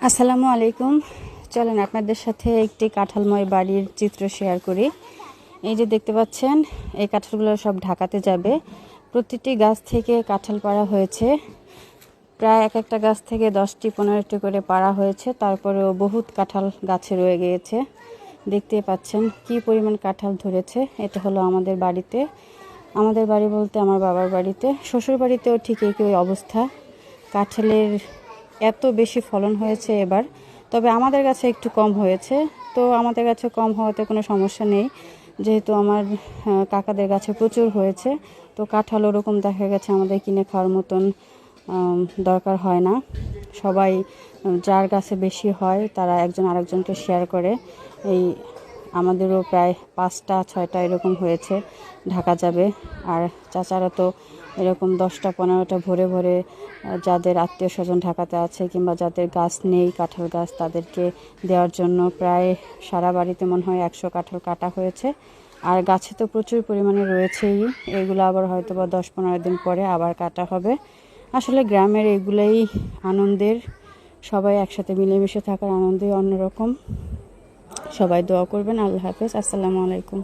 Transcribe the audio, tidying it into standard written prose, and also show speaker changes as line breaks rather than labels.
আসসালামু আলাইকুম। চলেন আপনাদের সাথে একটি কাঁঠালময় বাড়ির চিত্র শেয়ার করি। এই যে দেখতে পাচ্ছেন, এই কাঁঠালগুলো সব ঢাকাতে যাবে। প্রতিটি গাছ থেকে কাঁঠাল পাড়া হয়েছে, প্রায় এক একটা গাছ থেকে 10টি 15টি করে পাড়া হয়েছে। তারপরেও বহুত কাঁঠাল গাছে রয়ে গিয়েছে। দেখতেই পাচ্ছেন কি পরিমাণ কাঁঠাল ধরেছে। এটা হলো আমাদের বাড়িতে, আমাদের বাড়ি বলতে আমার বাবার বাড়িতে। শ্বশুর বাড়িতেও ঠিক একই অবস্থা। কাঁঠালের এত বেশি ফলন হয়েছে এবার, তবে আমাদের কাছে একটু কম হয়েছে। তো আমাদের কাছে কম হওয়াতে কোনো সমস্যা নেই, যেহেতু আমার কাকাদের গাছে প্রচুর হয়েছে। তো কাঁঠাল ওরকম দেখা গেছে আমাদের কিনে খাওয়ার মতন দরকার হয় না। সবাই যার গাছে বেশি হয় তারা একজন আরেকজনকে শেয়ার করে। এই আমাদেরও প্রায় 5টা 6টা এরকম হয়েছে, ঢাকা যাবে। আর চাচারা তো এরকম 10টা 15টা ভরে ভরে যাদের আত্মীয় স্বজন ঢাকাতে আছে কিংবা যাদের গাছ নেই কাঁঠাল গাছ, তাদেরকে দেওয়ার জন্য প্রায় সারা বাড়িতে মনে হয় 100 কাঁঠাল কাটা হয়েছে। আর গাছে তো প্রচুর পরিমাণে রয়েছেই, এগুলো আবার হয়তো বা 10-15 দিন পরে আবার কাটা হবে। আসলে গ্রামের এগুলোই আনন্দের, সবাই একসাথে মিলেমিশে থাকার আনন্দই অন্যরকম। সবাই দোয়া করবেন। আল্লাহ হাফেজ। আসসালামু আলাইকুম।